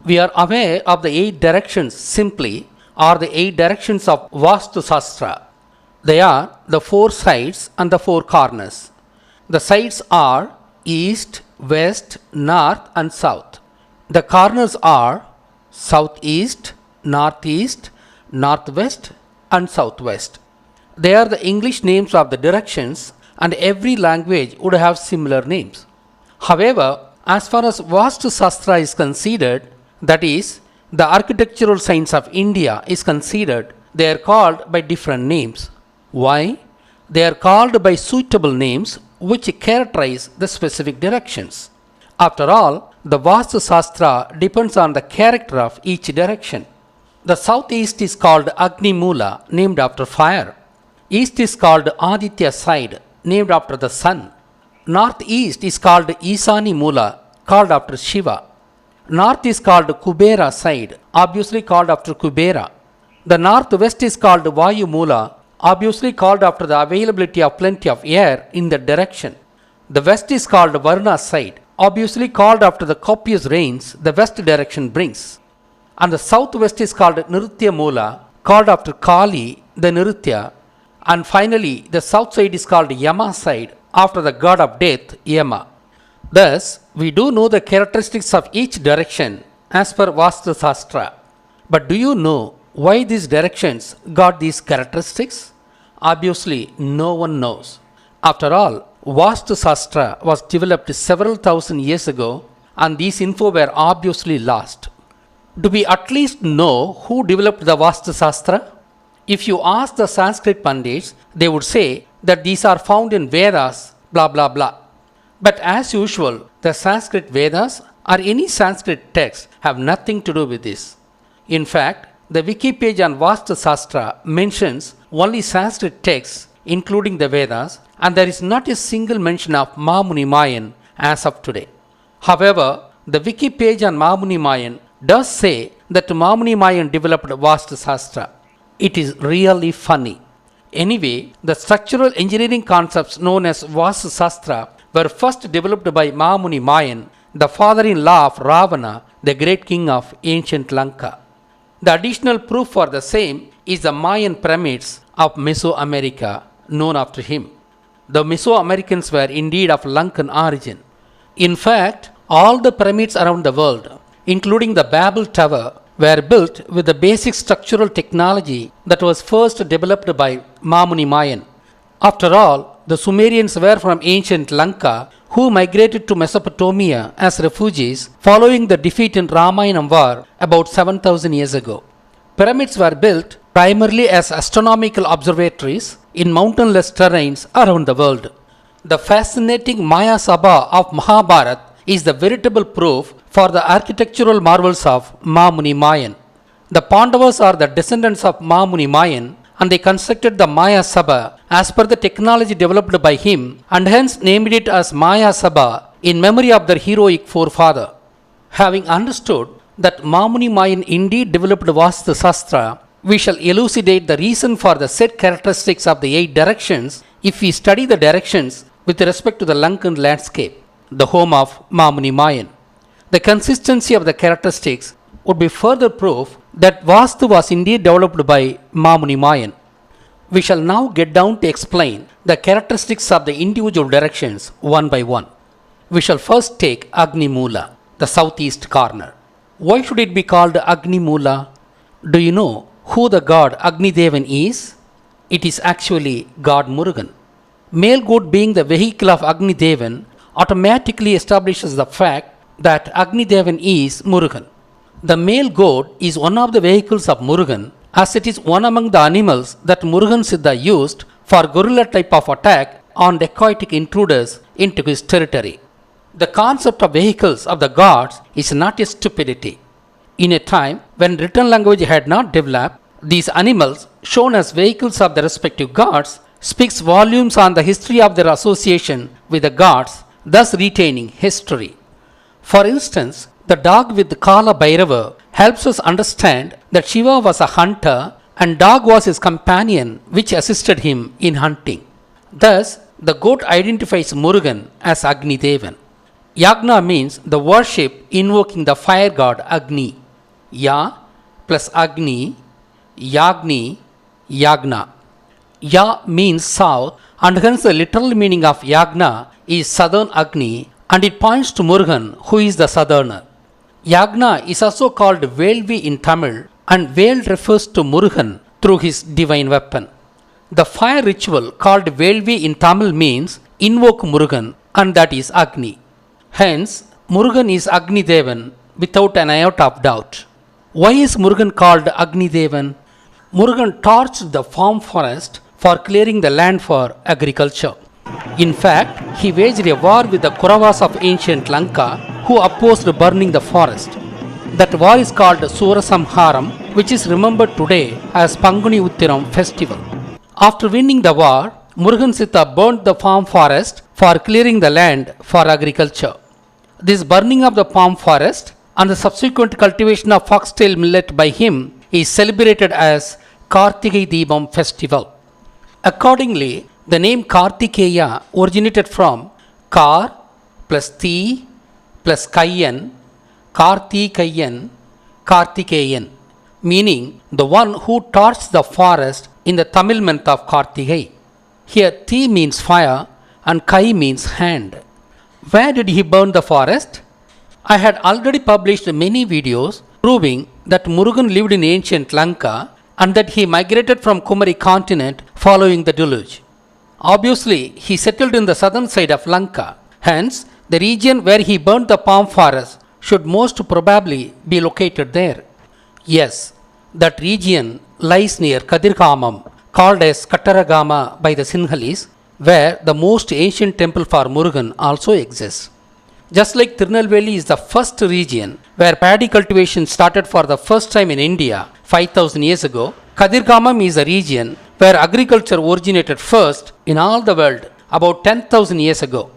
We are aware of the 8 directions simply are the 8 directions of Vastu Sastra. They are the 4 sides and the 4 corners. The sides are east, west, north and south. The corners are southeast, northeast, northwest and southwest. They are the English names of the directions and every language would have similar names. However, as far as Vastu Sastra is considered, that is, the architectural science of India is considered, they are called by different names. Why? They are called by suitable names which characterize the specific directions. After all, the Vastu Sastra depends on the character of each direction. The southeast is called Agni Moola, named after fire. East is called Aditya side, named after the sun. Northeast is called Isani Moola, called after Shiva. North is called Kubera side, obviously called after Kubera. The northwest is called Vayu Moola, obviously called after the availability of plenty of air in that direction. The west is called Varuna side, obviously called after the copious rains the west direction brings. And the southwest is called Nritya Moola, called after Kali, the Nritya. And finally, the south side is called Yama side, after the god of death, Yama. Thus, we do know the characteristics of each direction as per Vastu Sastra. But do you know why these directions got these characteristics? Obviously, no one knows. After all, Vastu Sastra was developed several thousand years ago and these info were obviously lost. Do we at least know who developed the Vastu Sastra? If you ask the Sanskrit Pandits, they would say that these are found in Vedas, blah blah blah. But as usual, the Sanskrit Vedas or any Sanskrit text have nothing to do with this. In fact, the wiki page on Vastu Sastra mentions only Sanskrit texts including the Vedas and there is not a single mention of Mahamuni Mayan as of today. However, the wiki page on Mahamuni Mayan does say that Mahamuni Mayan developed Vastu Sastra. It is really funny. Anyway, the structural engineering concepts known as Vastu Sastra were first developed by Mahamuni Mayan, the father-in-law of Ravana, the great king of ancient Lanka. The additional proof for the same is the Mayan pyramids of Mesoamerica, known after him. The Mesoamericans were indeed of Lankan origin. In fact, all the pyramids around the world, including the Babel Tower, were built with the basic structural technology that was first developed by Mahamuni Mayan. After all, the Sumerians were from ancient Lanka who migrated to Mesopotamia as refugees following the defeat in Ramayana war about 7,000 years ago. Pyramids were built primarily as astronomical observatories in mountainous terrains around the world. The fascinating Maya Sabha of Mahabharata is the veritable proof for the architectural marvels of Mahamuni Mayan. The Pandavas are the descendants of Mahamuni Mayan and they constructed the Maya Sabha as per the technology developed by him and hence named it as Maya Sabha in memory of their heroic forefather. Having understood that Mahamuni Mayan indeed developed Vastu Sastra, we shall elucidate the reason for the set characteristics of the 8 directions if we study the directions with respect to the Lankan landscape, the home of Mahamuni Mayan. The consistency of the characteristics would be further proof that Vastu was indeed developed by Mahamuni Mayan. We shall now get down to explain the characteristics of the individual directions one by one. We shall first take Agni Moola, the southeast corner. Why should it be called Agni Moola? Do you know who the god Agni Devan is? It is actually God Murugan. Male goat being the vehicle of Agni Devan automatically establishes the fact that Agni Devan is Murugan. The male goat is one of the vehicles of Murugan as it is one among the animals that Murugan Siddha used for gorilla type of attack on dacoitic intruders into his territory. The concept of vehicles of the gods is not a stupidity. In a time when written language had not developed, these animals shown as vehicles of the respective gods speaks volumes on the history of their association with the gods, thus retaining history. For instance, the dog with Kala Bhairava helps us understand that Shiva was a hunter and dog was his companion which assisted him in hunting. Thus, the goat identifies Murugan as Agni Devan. Yagna means the worship invoking the fire god Agni. Ya plus Agni, Yagni, Yagna. Ya means south, and hence the literal meaning of Yagna is southern Agni, and it points to Murugan, who is the southerner. Yagna is also called Velvi in Tamil, and Vel refers to Murugan through his divine weapon. The fire ritual called Velvi in Tamil means invoke Murugan, and that is Agni. Hence, Murugan is Agni Devan without an iota of doubt. Why is Murugan called Agni Devan? Murugan torched the farm forest for clearing the land for agriculture. In fact, he waged a war with the Kauravas of ancient Lanka who opposed burning the forest. That war is called Surasamharam, which is remembered today as Panguni Uttiram festival. After winning the war, Murugan Sitta burnt the farm forest for clearing the land for agriculture. This burning of the palm forest and the subsequent cultivation of foxtail millet by him is celebrated as Kartigai Deepam festival. Accordingly, the name Kartikeya originated from Kar plus Ti plus Kayan, Kartikayan, Kartikeyan, meaning the one who torched the forest in the Tamil month of Kartigai. Here Ti means fire and Kai means hand. Where did he burn the forest? I had already published many videos proving that Murugan lived in ancient Lanka and that he migrated from Kumari continent following the deluge. Obviously, he settled in the southern side of Lanka. Hence, the region where he burnt the palm forest should most probably be located there. Yes, that region lies near Kadirgamam, called as Kattaragama by the Sinhalese, where the most ancient temple for Murugan also exists. Just like Tirunelveli is the first region where paddy cultivation started for the first time in India 5000 years ago, Kadirgamam is a region where agriculture originated first in all the world about 10,000 years ago.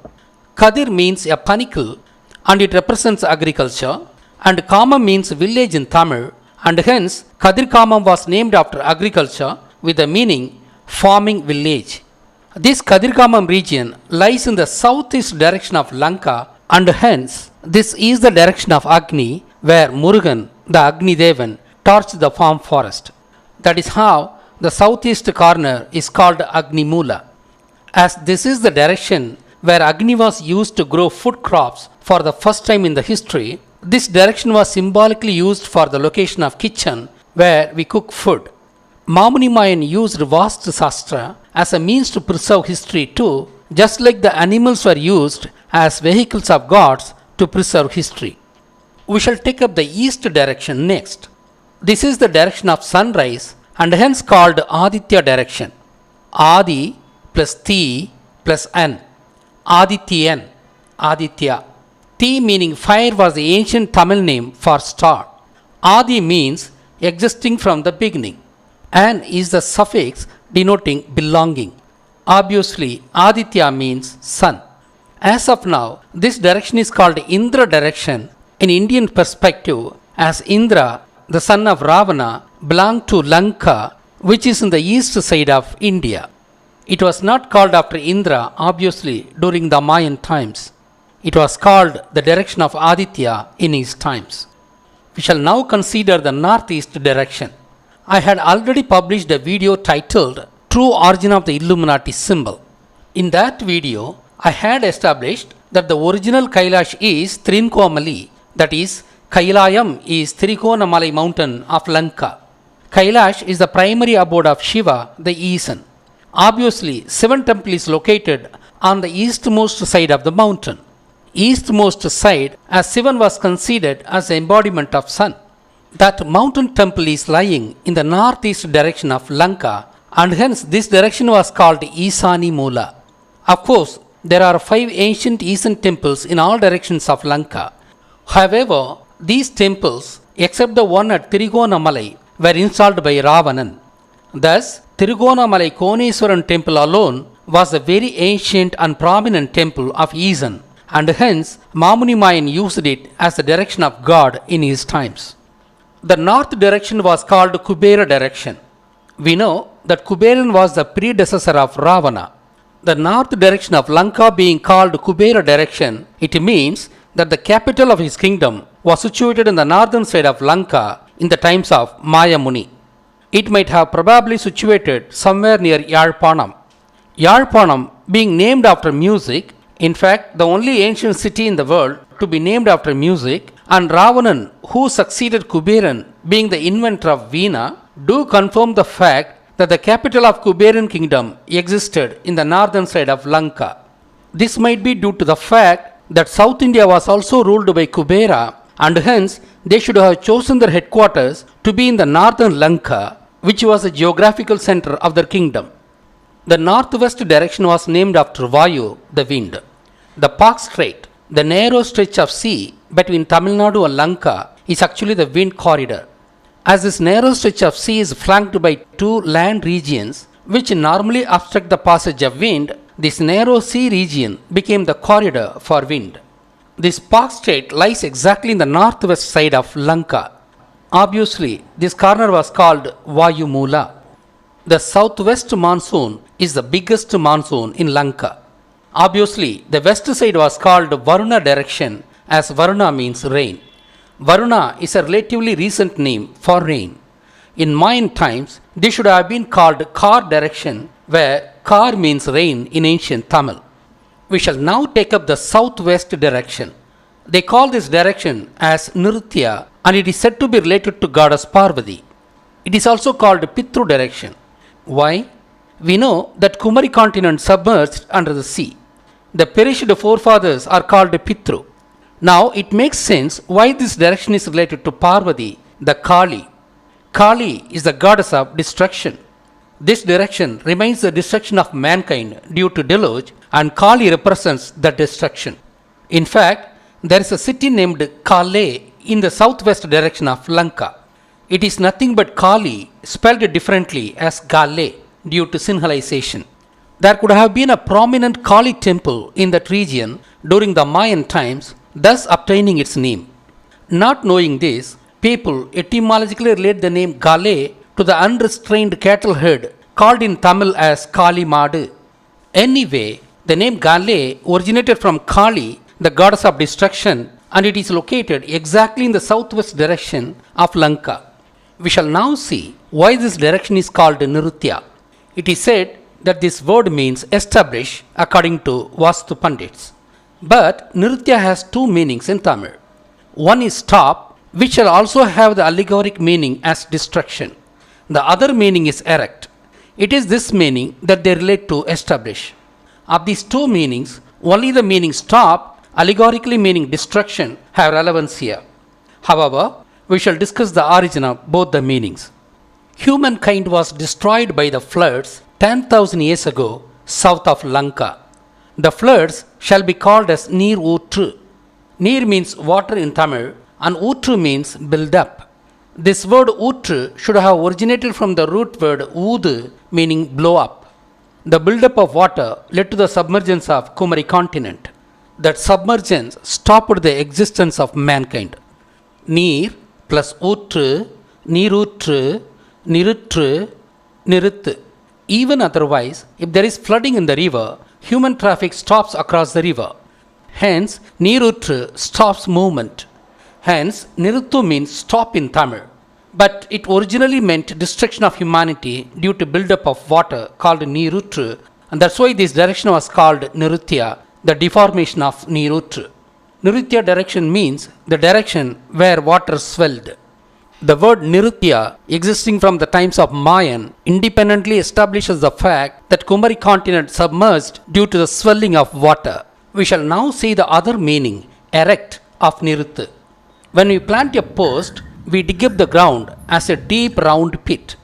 Kadir means a panicle and it represents agriculture, and Kama means village in Tamil, and hence Kadirgamam was named after agriculture with the meaning farming village. This Kadirgamam region lies in the southeast direction of Lanka, and hence this is the direction of Agni where Murugan, the Agni Devan, torched the farm forest. That is how the southeast corner is called Agni Moola. As this is the direction where Agni was used to grow food crops for the first time in the history, this direction was symbolically used for the location of kitchen where we cook food. Mamuni Mayan used Vastu Sastra as a means to preserve history too, just like the animals were used as vehicles of gods to preserve history. We shall take up the east direction next. This is the direction of sunrise and hence called Aditya direction. Adi plus Ti plus N. Adityan, Aditya. Ti meaning fire was the ancient Tamil name for star. Adi means existing from the beginning. An is the suffix denoting belonging. Obviously, Aditya means sun. As of now, this direction is called Indra direction in Indian perspective, as Indra, the son of Ravana, belonged to Lanka, which is in the east side of India. It was not called after Indra, obviously, during the Mayan times. It was called the direction of Aditya in his times. We shall now consider the northeast direction. I had already published a video titled True Origin of the Illuminati Symbol. In that video, I had established that the original Kailash is Trinkomali, that is, Kailayam is Trikonamalai mountain of Lanka. Kailash is the primary abode of Shiva, the Eason. Obviously, Shivan temple is located on the eastmost side of the mountain. Eastmost side, as Shivan was considered as the embodiment of sun. That mountain temple is lying in the northeast direction of Lanka, and hence this direction was called Agni Moola. Of course, there are 5 ancient Eastern temples in all directions of Lanka. However, these temples, except the one at Trigonamalai, were installed by Ravanan. Thus, Trigonamalai Koneswaran temple alone was a very ancient and prominent temple of Eason, and hence Mamuni Mayan used it as the direction of God in his times. The north direction was called Kubera direction. We know that Kuberan was the predecessor of Ravana. The north direction of Lanka being called Kubera direction, it means that the capital of his kingdom was situated in the northern side of Lanka in the times of Maya Muni. It might have probably situated somewhere near Yarpanam. Yarpanam being named after music, in fact the only ancient city in the world to be named after music, and Ravanan, who succeeded Kuberan being the inventor of Veena, do confirm the fact that the capital of Kuberan kingdom existed in the northern side of Lanka. This might be due to the fact that South India was also ruled by Kubera, and hence they should have chosen their headquarters to be in the northern Lanka, which was the geographical center of their kingdom. The northwest direction was named after Vayu, the wind. The Park Strait, the narrow stretch of sea between Tamil Nadu and Lanka, is actually the wind corridor. As this narrow stretch of sea is flanked by two land regions which normally obstruct the passage of wind, this narrow sea region became the corridor for wind. This Park Strait lies exactly in the northwest side of Lanka. Obviously, this corner was called Agni Moola. The southwest monsoon is the biggest monsoon in Lanka. Obviously, the west side was called Varuna direction, as Varuna means rain. Varuna is a relatively recent name for rain. In Mayan times, this should have been called Kar direction, where Kar means rain in ancient Tamil. We shall now take up the southwest direction. They call this direction as Nritya, and it is said to be related to goddess Parvati. It is also called Pitru direction. Why? We know that Kumari continent submerged under the sea. The perished forefathers are called Pitru. Now it makes sense why this direction is related to Parvati, the Kali. Kali is the goddess of destruction. This direction reminds the destruction of mankind due to deluge, and Kali represents the destruction. In fact, there is a city named Kale in the southwest direction of Lanka. It is nothing but Kali spelled differently as Gale due to synchronization. There could have been a prominent Kali temple in that region during the Mayan times, thus obtaining its name. Not knowing this, people etymologically relate the name Gale to the unrestrained cattle herd called in Tamil as Kali Madu. Anyway, the name Gale originated from Kali, the goddess of destruction, and it is located exactly in the southwest direction of Lanka. We shall now see why this direction is called Nritya. It is said that this word means establish according to Vastu Pandits. But Nritya has two meanings in Tamil. One is stop, which shall also have the allegoric meaning as destruction. The other meaning is erect. It is this meaning that they relate to establish. Of these two meanings, only the meaning stop, allegorically meaning destruction, have relevance here. However, we shall discuss the origin of both the meanings. Humankind was destroyed by the floods 10,000 years ago south of Lanka. The floods shall be called as Neer Ootru. Neer means water in Tamil and Ootru means build up. This word Ootru should have originated from the root word Oodu meaning blow up. The build-up of water led to the submergence of Kumari continent. That submergence stopped the existence of mankind. Neer plus Ootru, Neerutru, Nirutru, Niruttu. Even otherwise, if there is flooding in the river, human traffic stops across the river. Hence, Nirutru stops movement. Hence, Niruttu means stop in Tamil. But it originally meant destruction of humanity due to build-up of water called Nirutru, and that's why this direction was called Nritya, the deformation of Nirutru. Nritya direction means the direction where water swelled. The word Nritya, existing from the times of Mayan, independently establishes the fact that Kumari continent submerged due to the swelling of water. We shall now see the other meaning, erect, of Niruttu. When we plant a post, we dig up the ground as a deep round pit.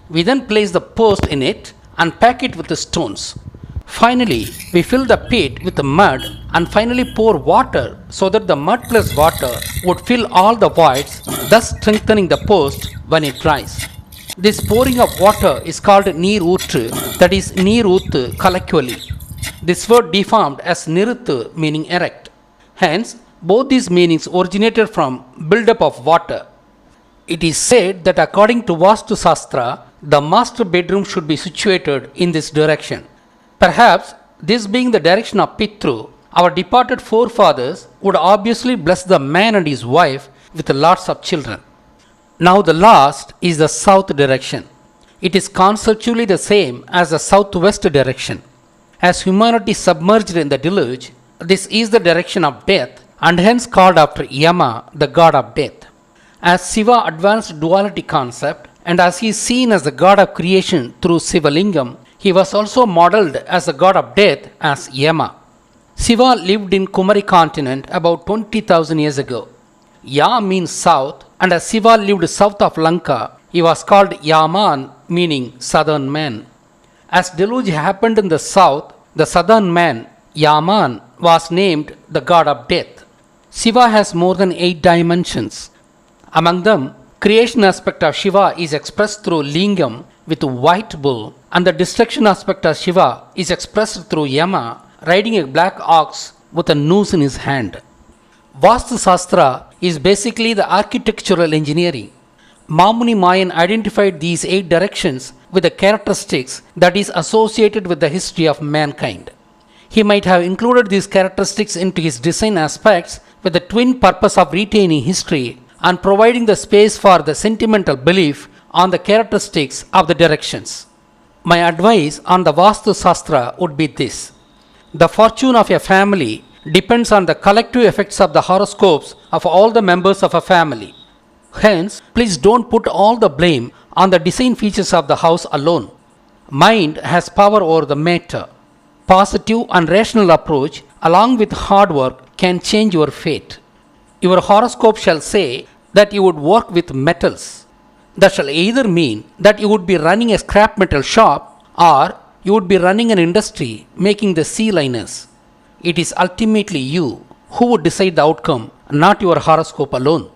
We then place the post in it and pack it with the stones. Finally, we fill the pit with the mud and finally pour water so that the mud plus water would fill all the voids, thus strengthening the post when it dries. This pouring of water is called Neer Ootru, that is Neer Oottu colloquially. This word deformed as Niruttu meaning erect. Hence, both these meanings originated from build-up of water. It is said that according to Vastu Shastra, the master bedroom should be situated in this direction. Perhaps This being the direction of Pitru, our departed forefathers would obviously bless the man and his wife with lots of children. Now the last is the south direction. It is conceptually the same as the southwest direction. As humanity submerged in the deluge, this is the direction of death and hence called after Yama, the god of death. As Shiva advanced duality concept and as he is seen as the god of creation through Sivalingam, he was also modeled as the god of death as Yama. Shiva lived in Kumari continent about 20,000 years ago. Ya means south, and as Shiva lived south of Lanka, he was called Yaman, meaning southern man. As deluge happened in the south, the southern man, Yaman, was named the god of death. Shiva has more than 8 dimensions. Among them, creation aspect of Shiva is expressed through Lingam with white bull, and the destruction aspect of Shiva is expressed through Yama riding a black ox with a noose in his hand. Vastu Shastra is basically the architectural engineering. Mamuni Mayan identified these 8 directions with the characteristics that is associated with the history of mankind. He might have included these characteristics into his design aspects with the twin purpose of retaining history and providing the space for the sentimental belief on the characteristics of the directions. My advice on the Vastu Shastra would be this. The fortune of a family depends on the collective effects of the horoscopes of all the members of a family. Hence, please don't put all the blame on the design features of the house alone. Mind has power over the matter. Positive and rational approach along with hard work can change your fate. Your horoscope shall say that you would work with metals. That shall either mean that you would be running a scrap metal shop or you would be running an industry making the sea liners. It is ultimately you who would decide the outcome, not your horoscope alone.